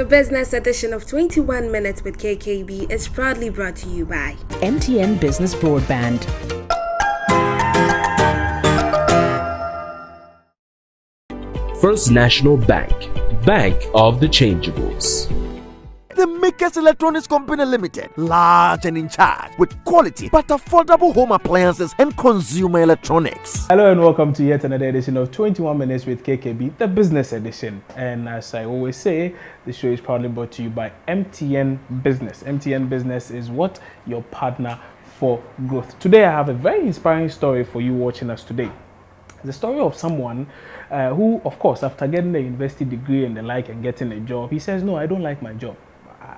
The business edition of 21 Minutes with KKB is proudly brought to you by MTN Business Broadband. First National Bank, Bank of the Changeables. The Makers Electronics Company Limited, large and in charge with quality but affordable home appliances and consumer electronics. Hello and welcome to yet another edition of 21 Minutes with KKB, the business edition. And as I always say, the show is proudly brought to you by MTN Business. MTN Business is what? Your partner for growth. Today I have a very inspiring story for you watching us today. The story of someone who, of course, after getting the university degree and the like and getting a job, he says, no, I don't like my job.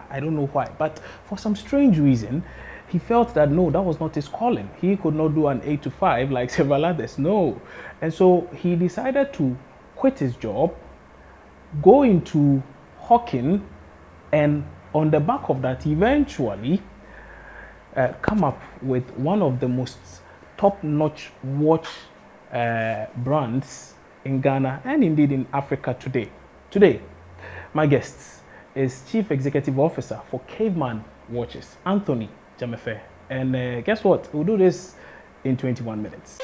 I don't know why, but for some strange reason, he felt that no, that was not his calling. He could not do an 8 to 5 like several others, no. And so he decided to quit his job, go into hawking, and on the back of that, eventually come up with one of the most top-notch watch brands in Ghana and indeed in Africa today. Today, my guest is Chief Executive Officer for Caveman Watches, Anthony Dzamefe. And guess what? We'll do this in 21 minutes.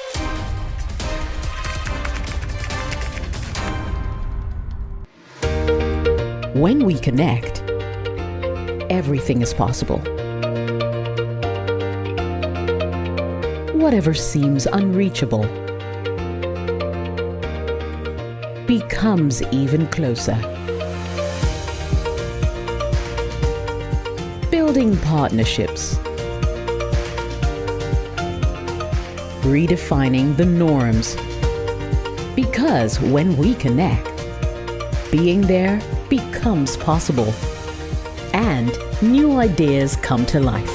When we connect, everything is possible. Whatever seems unreachable becomes even closer. Building partnerships, redefining the norms. Because when we connect, being there becomes possible, and new ideas come to life.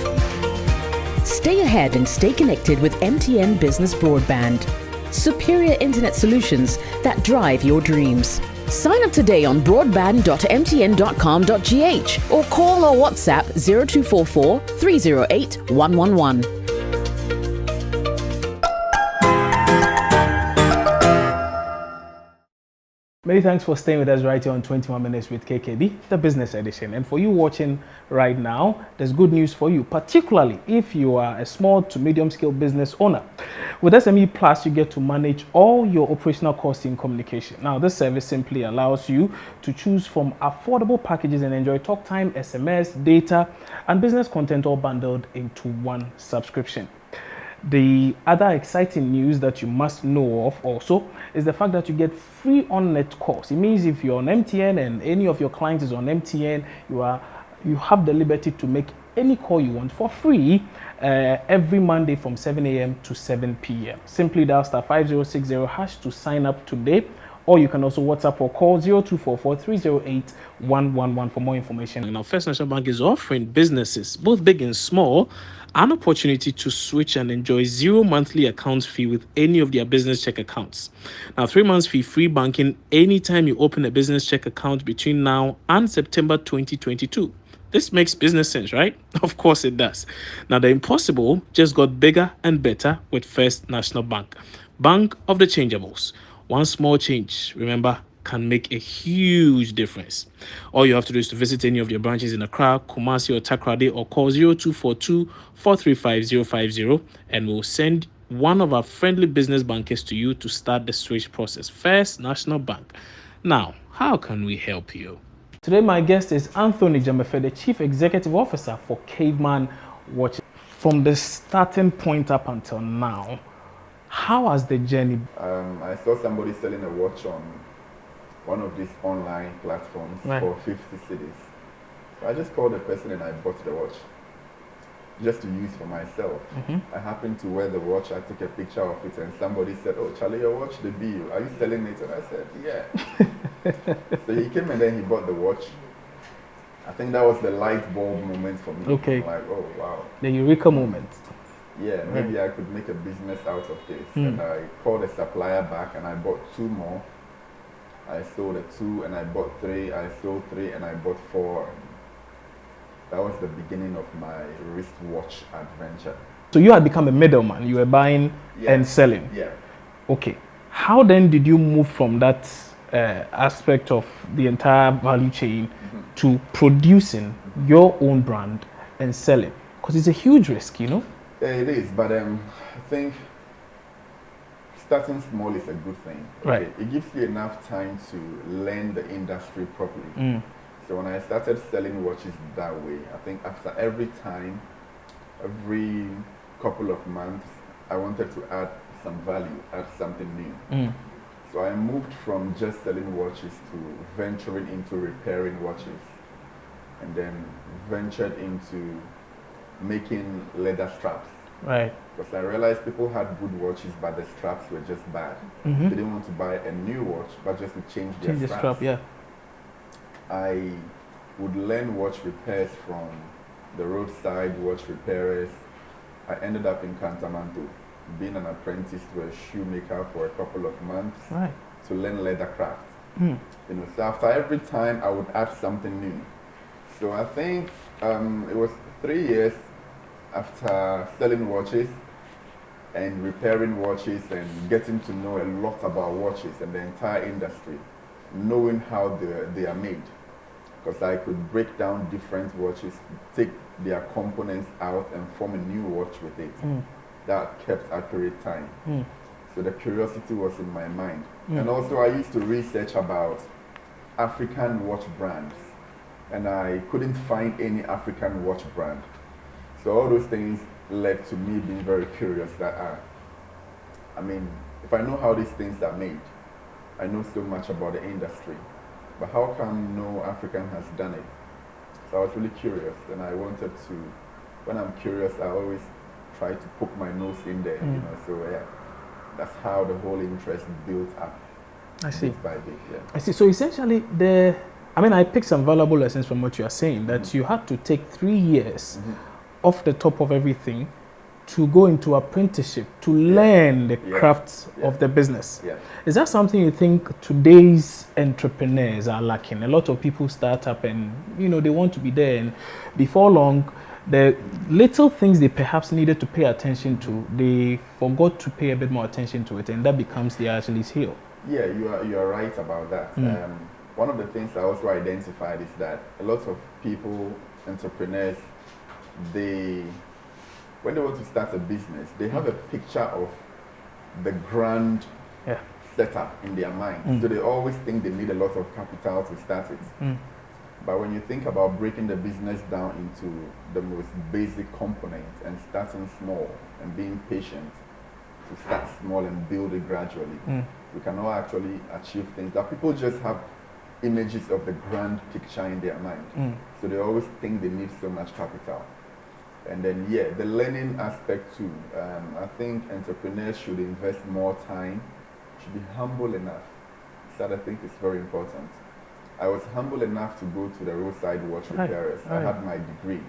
Stay ahead and stay connected with MTN Business Broadband. Superior internet solutions that drive your dreams. Sign up today on broadband.mtn.com.gh or call or WhatsApp 0244 308 111. Many thanks for staying with us right here on 21 Minutes with KKB, the business edition. And for you watching right now, there's good news for you, particularly if you are a small to medium scale business owner. With SME Plus, you get to manage all your operational costs in communication. Now, this service simply allows you to choose from affordable packages and enjoy talk time, SMS, data, and business content all bundled into one subscription. The other exciting news that you must know of also is the fact that you get free on-net calls. It means if you're on MTN and any of your clients is on MTN, you have the liberty to make any call you want for free every Monday from 7 a.m. to 7 p.m. Simply dial *5060# to sign up today, or you can also WhatsApp or call 0244 308 111 for more information. And our First National Bank is offering businesses, both big and small, an opportunity to switch and enjoy 0 monthly account fee with any of their business check accounts. Now, 3 months fee free banking anytime you open a business check account between now and September 2022. This makes business sense, right? Of course it does. Now, the impossible just got bigger and better with First National Bank, Bank of the Changeables. One small change, remember, can make a huge difference. All you have to do is to visit any of your branches in Accra, Kumasi, or Takrade, or call 0242 435 050, and we'll send one of our friendly business bankers to you to start the switch process. First National Bank. Now, how can we help you? Today, my guest is Anthony Dzamefe, the Chief Executive Officer for Caveman Watches. From the starting point up until now, how has the journey? I saw somebody selling a watch on one of these online platforms for 50 cedis. So I just called the person and I bought the watch just to use for myself. I happened to wear the watch. I took a picture of it and somebody said, "Oh, Charlie, your watch, the bill. Are you selling it?" And I said, "Yeah." So he came and then he bought the watch. I think that was the light bulb moment for me. Okay. I'm like, oh, wow. The Eureka moment. Yeah, maybe I could make a business out of this. And I called the supplier back and I bought 2 more. I sold 2 and I bought 3. I sold 3 and I bought 4. That was the beginning of my wristwatch adventure. So you had become a middleman. You were buying and selling. Yeah. Okay. How then did you move from that aspect of the entire value chain to producing your own brand and selling? Because it's a huge risk, you know? Yeah, it is, but I think starting small is a good thing. Right. It gives you enough time to learn the industry properly. So when I started selling watches that way, I think after every couple of months, I wanted to add some value, add something new. So I moved from just selling watches to venturing into repairing watches, and then ventured into making leather straps. Right. Because I realized people had good watches, but the straps were just bad. They didn't want to buy a new watch, but just to change their Change the straps. strap, yeah. I would learn watch repairs from the roadside watch repairers. I ended up in Kantamanto, being an apprentice to a shoemaker for a couple of months to learn leather craft. You know, so after every time I would add something new. So I think it was 3 years after selling watches and repairing watches and getting to know a lot about watches and the entire industry, knowing how they are made. Because I could break down different watches, take their components out and form a new watch with it. That kept accurate time. So the curiosity was in my mind. And also I used to research about African watch brands, and I couldn't find any African watch brand. So all those things led to me being very curious that, I mean, if I know how these things are made, I know so much about the industry, but how come no African has done it? So I was really curious, and I wanted to, when I'm curious, I always try to poke my nose in there, you know, so yeah, that's how the whole interest built up. I see. Bit by bit, yeah. I see. So essentially, I picked some valuable lessons from what you are saying, that you had to take 3 years off the top of everything to go into apprenticeship, to learn the crafts of the business. Is that something you think today's entrepreneurs are lacking? A lot of people start up and, you know, they want to be there, and before long, the little things they perhaps needed to pay attention to, they forgot to pay a bit more attention to it, and that becomes their Achilles heel. Yeah, you are right about that. One of the things I also identified is that a lot of people, entrepreneurs, when they want to start a business, they have a picture of the grand setup in their mind. So they always think they need a lot of capital to start it. But when you think about breaking the business down into the most basic components and starting small and being patient to start small and build it gradually, we can all actually achieve things that people just have images of the grand picture in their mind. So they always think they need so much capital. And then, the learning aspect too. I think entrepreneurs should invest more time, should be humble enough. So I think it's very important. I was humble enough to go to the roadside watch repairers. I had my degree.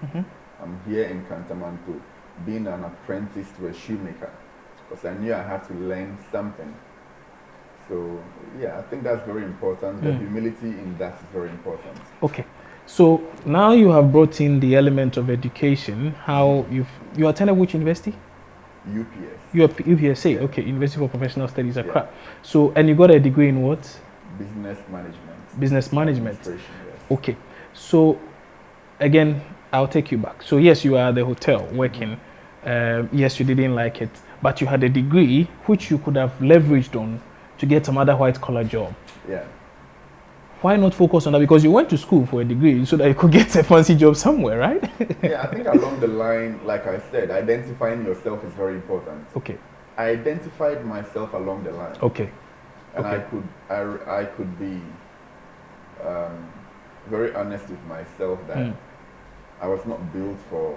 I'm here in Kantamanto, being an apprentice to a shoemaker, because I knew I had to learn something. So, I think that's very important. The humility in that is very important. Okay. So now you have brought in the element of education. How you attended which university? UPS. You are UPSA, okay, University for Professional Studies, Accra. So, and you got a degree in what? Business management. Business management. Yes. Okay. So, again, I'll take you back. So, yes, you are at the hotel working. Yes, you didn't like it, but you had a degree which you could have leveraged on to get some other white-collar job. Yeah. Why not focus on that? Because you went to school for a degree so that you could get a fancy job somewhere, right? I think along the line, like I said, identifying yourself is very important. Okay. I identified myself along the line. Okay. And I could be very honest with myself that I was not built for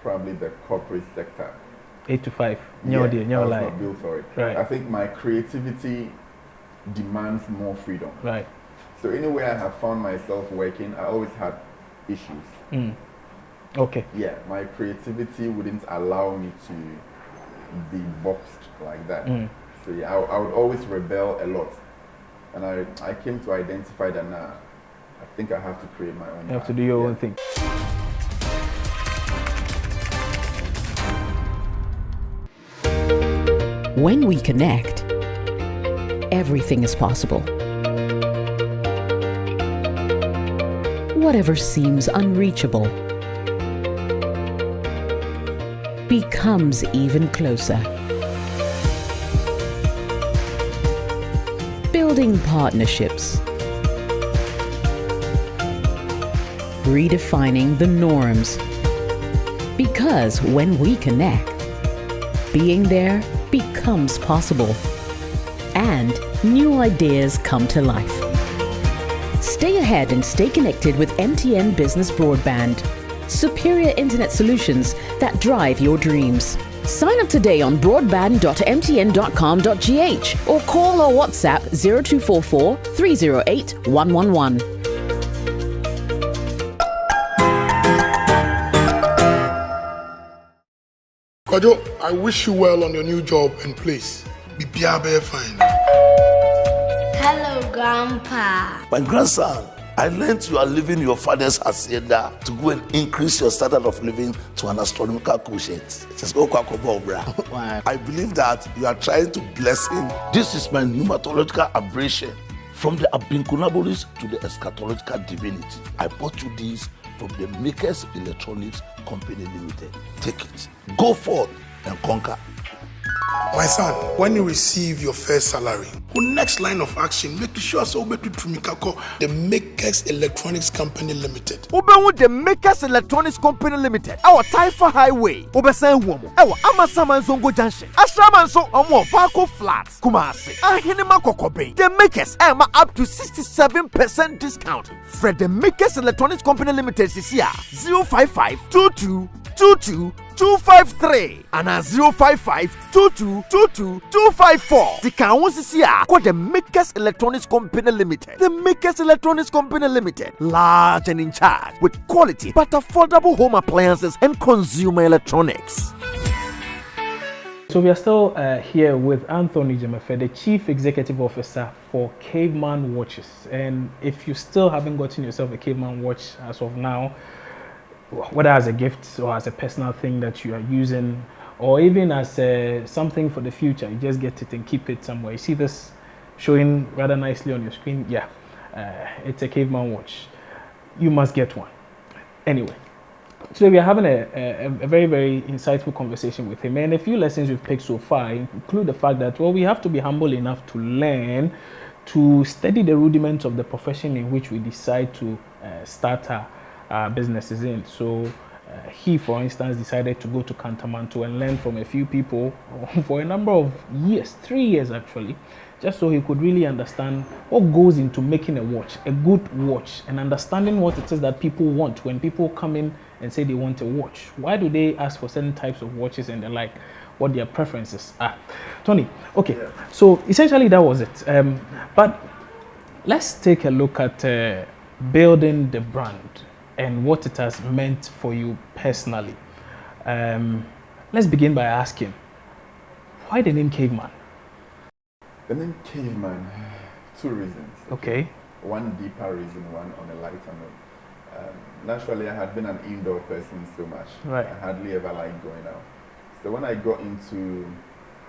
probably the corporate sector. 8 to 5. I was not built for it. Right. I think my creativity demands more freedom. Right. So anywhere I have found myself working, I always had issues. Okay. Yeah, my creativity wouldn't allow me to be boxed like that. So I would always rebel a lot. And I came to identify that now, I think I have to create my own. You have to do your own thing. When we connect, everything is possible. whatever seems unreachable becomes even closer. Building partnerships, redefining the norms. Because when we connect, being there becomes possible, and new ideas come to life. Stay ahead and stay connected with MTN Business Broadband. Superior internet solutions that drive your dreams. Sign up today on broadband.mtn.com.gh or call or WhatsApp 0244 308 111. Kwajo, I wish you well on your new job and place. Be fine. Hello, Grandpa. My grandson, I learned you are leaving your father's hacienda to go and increase your standard of living to an astronomical quotient. I believe that you are trying to bless him. This is my pneumatological aberration. From the Abinkunabolis to the eschatological divinity. I bought you these from the Makers Electronics Company Limited. Take it. Go forth and conquer. My son, when you receive your first salary, the next line of action, make sure so to Trumikako, the Makers Electronics Company Limited. The Makers Electronics Company Limited. Our Taifa Highway. Obesan Womo. Our Amasaman Zongo Junction. Ashraman so Omo Vaco Flats. Kumasi. Ahinima Kokobe. The Makers Emma up to 67% discount. Fred the Makers Electronics Company Limited is here. 055 22 253 and 055 22 254. The Kawunsi here called the Makers Electronics Company Limited. The Makers Electronics Company Limited, large and in charge with quality but affordable home appliances and consumer electronics. So we are still here with Anthony Dzamefe, the Chief Executive Officer for Caveman Watches. And if you still haven't gotten yourself a Caveman watch as of now, whether as a gift or as a personal thing that you are using, or even as something for the future, you just get it and keep it somewhere. You see this showing rather nicely on your screen? Yeah, it's a Caveman watch. You must get one. Anyway, today we are having a very, very insightful conversation with him, and a few lessons we've picked so far include the fact that, well, we have to be humble enough to learn to study the rudiments of the profession in which we decide to start our businesses in. So he, for instance, decided to go to Kantamanto and learn from a few people for a number of years, 3 years actually, just so he could really understand what goes into making a watch, a good watch, and understanding what it is that people want when people come in and say they want a watch. Why do they ask for certain types of watches and the like, what their preferences are. Tony, okay, so essentially that was it. But let's take a look at building the brand and what it has meant for you personally. Let's begin by asking, why the name Caveman? The name Caveman, two reasons. Okay. One deeper reason, one on a lighter note. Naturally, I had been an indoor person so much. Right. I hardly ever liked going out. So when I got into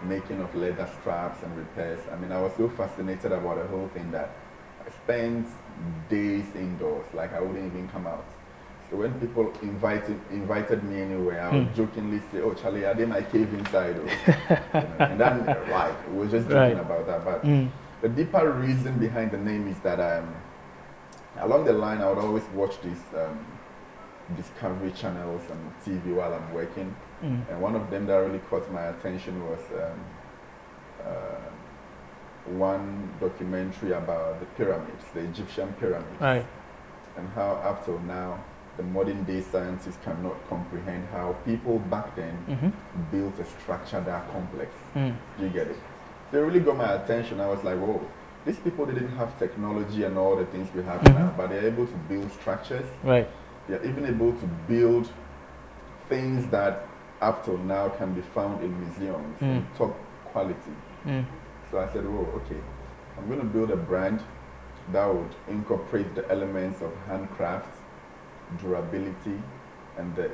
making of leather straps and repairs, I mean, I was so fascinated about the whole thing that I spent days indoors, like I wouldn't even come out. So when people invited me anywhere, I would jokingly say, "Oh, Charlie, I did my cave inside." Or, and then, like, we were just joking about that. But the deeper reason behind the name is that along the line, I would always watch these Discovery channels and TV while I'm working. And one of them that really caught my attention was one documentary about the pyramids, the Egyptian pyramids, Right. and how up till now the modern day scientists cannot comprehend how people back then built a structure that complex. You get it? They really got my attention. I was like, whoa, these people didn't have technology and all the things we have now, but they're able to build structures. Right. They're even able to build things that up till now can be found in museums in top quality. So I said, whoa, okay, I'm going to build a brand that would incorporate the elements of handcraft, durability, and the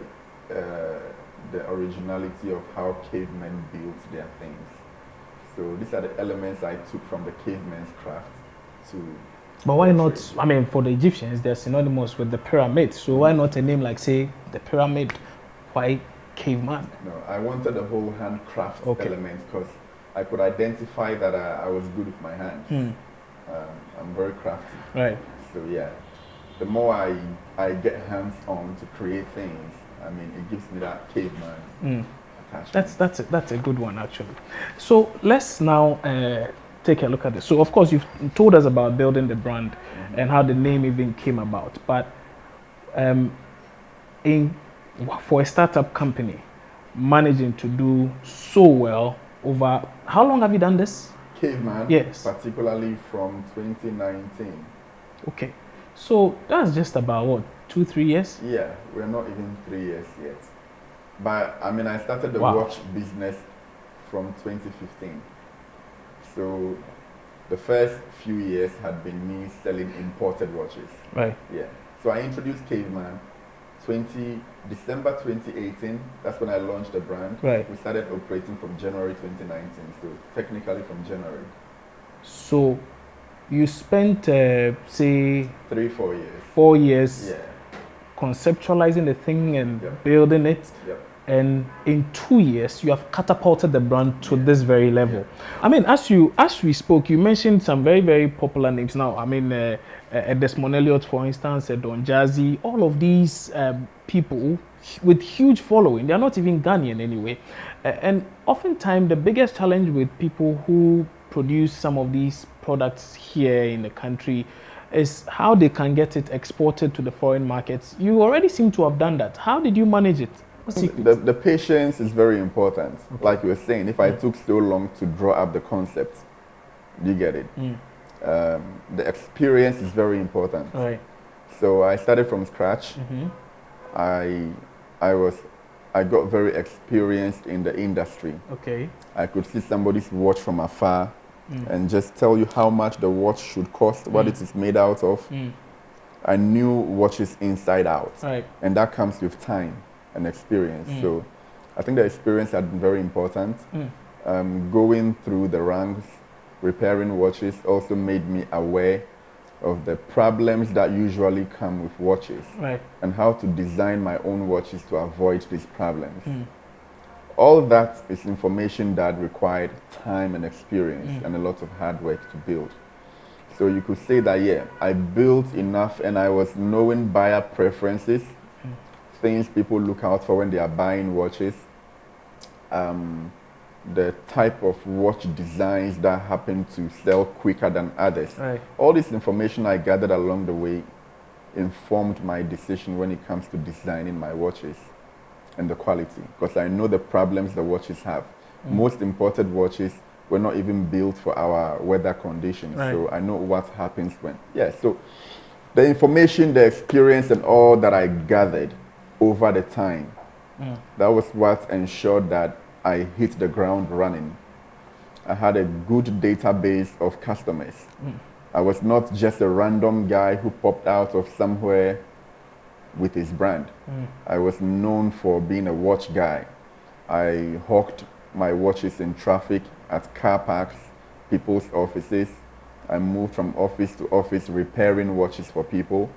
originality of how cavemen built their things. So these are the elements I took from the caveman's craft to But why not? I mean, for the Egyptians, they're synonymous with the pyramid. So why not a name like, say, the pyramid? Why Caveman? No, I wanted the whole handcraft element because I could identify that I was good with my hands. I'm very crafty. Right. So yeah, the more I get hands-on to create things, I mean, it gives me that caveman attachment. That's a good one, actually. So let's now take a look at this. So of course, you've told us about building the brand and how the name even came about. But for a startup company, managing to do so well over, how long have you done this? Caveman, yes, particularly from 2019. Okay, so that's just about what, 2-3 years? Yeah, we're not even 3 years yet. But I mean, I started the watch business from 2015. So the first few years had been me selling imported watches. Right. Yeah. So I introduced Caveman December 2018, that's when I launched the brand. Right. We started operating from January 2019, so technically from January. So you spent, say... 3-4 years. 4 years conceptualizing the thing and building it. And in 2 years, you have catapulted the brand to this very level. I mean, as we spoke, you mentioned some very, very popular names now. I mean, Desmond Elliott, for instance, Don Jazzy, all of these people with huge following. They are not even Ghanaian anyway. And oftentimes, the biggest challenge with people who produce some of these products here in the country is how they can get it exported to the foreign markets. You already seem to have done that. How did you manage it? The patience is very important. Like you were saying, if I took so long to draw up the concept, you get it. The experience is very important. Right. So I started from scratch. I got very experienced in the industry. Okay. I could see somebody's watch from afar and just tell you how much the watch should cost, what it is made out of. I knew watches inside out. Right. And that comes with time and experience. So I think the experience had been very important. Going through the ranks, repairing watches also made me aware of the problems that usually come with watches, and how to design my own watches to avoid these problems. All that is information that required time and experience and a lot of hard work to build. So you could say that, yeah, I built enough and I was knowing buyer preferences, things people look out for when they are buying watches, the type of watch designs that happen to sell quicker than others. Right. All this information I gathered along the way informed my decision when it comes to designing my watches and the quality, because I know the problems the watches have. Most imported watches were not even built for our weather conditions, so I know what happens when. Yeah, so the information, the experience, and all that I gathered over the time, that was what ensured that I hit the ground running. I had a good database of customers. I was not just a random guy who popped out of somewhere with his brand. I was known for being a watch guy. I hawked my watches in traffic, at car parks, people's offices. I moved from office to office repairing watches for people.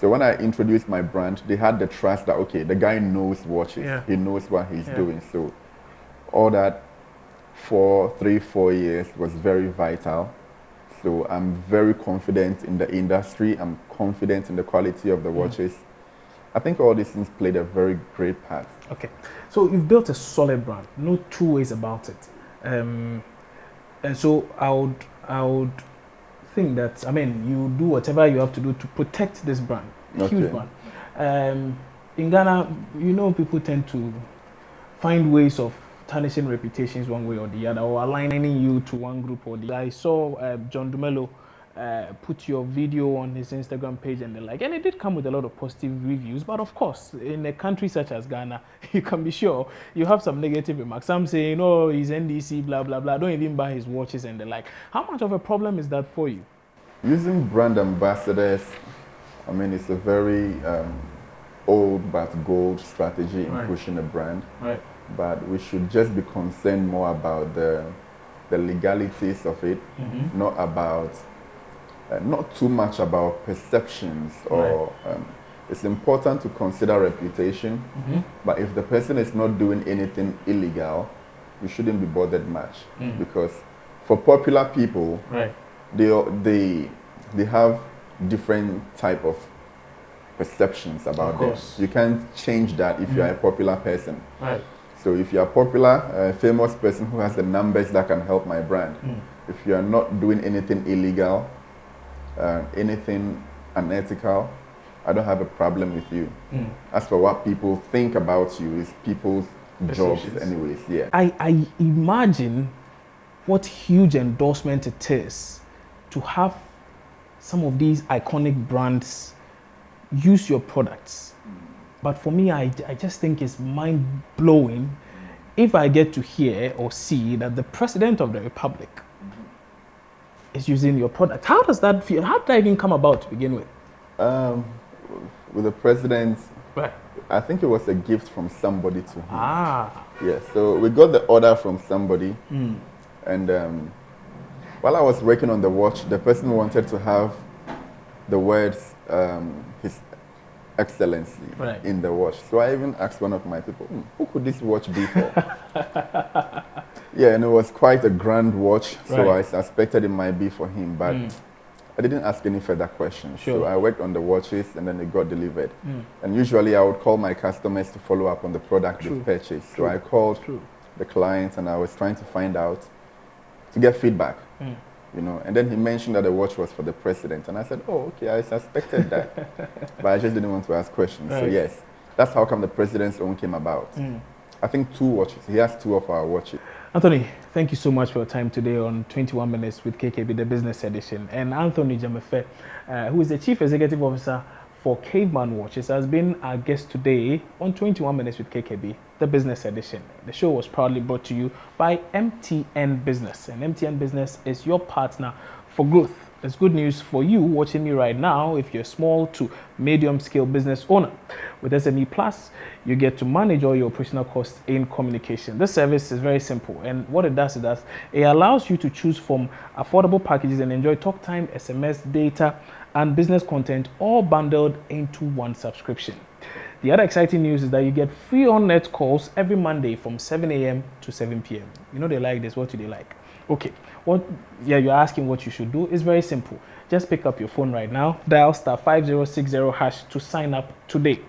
So when I introduced my brand, they had the trust that, okay, the guy knows watches. He knows what he's doing. So all that for 3-4 years was very vital. So I'm very confident in the industry. I'm confident in the quality of the watches. I think all these things played a very great part. Okay, so you've built a solid brand, no two ways about it. And so I would think that, I mean, you do whatever you have to do to protect this brand, huge brand. In Ghana, you know, people tend to find ways of tarnishing reputations one way or the other, or aligning you to one group or the other. I saw John Dumelo put your video on his Instagram page and the like, and it did come with a lot of positive reviews. But of course, in a country such as Ghana, you can be sure you have some negative remarks. Some saying, oh, he's NDC, blah, blah, blah. Don't even buy his watches and the like. How much of a problem is that for you? Using brand ambassadors, I mean, it's a very old but gold strategy in pushing a brand. Right. But we should just be concerned more about the legalities of it, not about not too much about perceptions or it's important to consider reputation, but if the person is not doing anything illegal, you shouldn't be bothered much because for popular people, they have different type of perceptions about them. You can't change that if you are a popular person. So if you are popular, a famous person who has the numbers that can help my brand, if you are not doing anything illegal, anything unethical, I don't have a problem with you. As for what people think about you, is people's jobs anyways. I imagine what huge endorsement it is to have some of these iconic brands use your products. But for me, I just think it's mind-blowing if I get to hear or see that the President of the Republic is using your product. How does that feel? How did that even come about to begin with? With the President, I think it was a gift from somebody to him. Yeah, so we got the order from somebody, and while I was working on the watch, the person wanted to have the words His Excellency in the watch. So I even asked one of my people, who could this watch be for? Yeah, and it was quite a grand watch, so I suspected it might be for him, but I didn't ask any further questions. So I worked on the watches and then it got delivered. And usually I would call my customers to follow up on the product they've purchased. So I called the client and I was trying to find out, to get feedback. You know, and then he mentioned that the watch was for the President, and I said, "Oh, okay, I suspected that, but I just didn't want to ask questions." So yes, that's how come the President's own came about. I think 2 watches. He has 2 of our watches. Anthony, thank you so much for your time today on 21 Minutes with KKB, the business edition. And Anthony Dzamefe, who is the Chief Executive Officer for Caveman Watches, has been our guest today on 21 Minutes with KKB, the business edition. The show was proudly brought to you by MTN Business, and MTN Business is your partner for growth. There's good news for you watching me right now if you're a small to medium scale business owner. With SME Plus, you get to manage all your operational costs in communication. This service is very simple, and what it does is that it allows you to choose from affordable packages and enjoy talk time, SMS, data, and business content all bundled into one subscription. The other exciting news is that you get free on-net calls every Monday from 7 a.m. to 7 p.m. You know they like this. What do they like? Okay. You're asking what you should do. It's very simple. Just pick up your phone right now, dial *5060# to sign up today.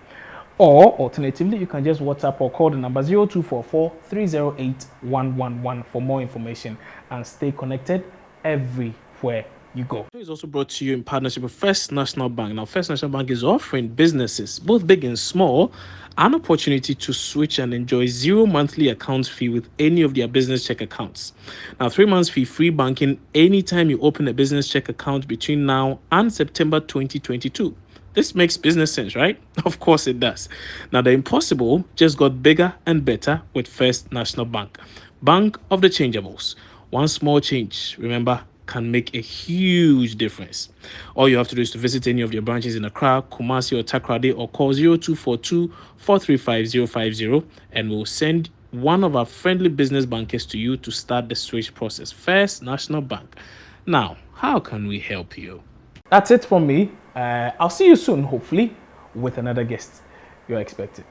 Or alternatively, you can just WhatsApp or call the number 0244 308 111 for more information and stay connected everywhere you go. It's also brought to you in partnership with First National Bank. Now, First National Bank is offering businesses, both big and small, an opportunity to switch and enjoy 0 monthly account fee with any of their business check accounts. Now, 3 months free banking anytime you open a business check account between now and September 2022. This makes business sense, right? Of course it does. Now, the impossible just got bigger and better with First National Bank. Bank of the changeables. One small change, remember, can make a huge difference. All you have to do is to visit any of your branches in Accra, Kumasi, or Takrade, or call 0242 435 050, and we'll send one of our friendly business bankers to you to start the switch process. First National Bank. Now, how can we help you? That's it from me. I'll see you soon, hopefully, with another guest you're expecting.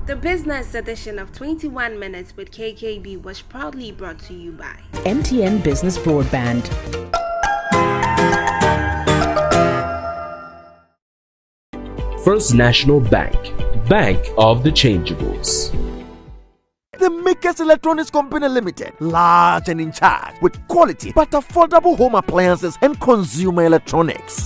The business edition of 21 Minutes with KKB was proudly brought to you by MTN Business Broadband. First National Bank, Bank of the Changeables. The Makers Electronics Company Limited, large and in charge with quality but affordable home appliances and consumer electronics.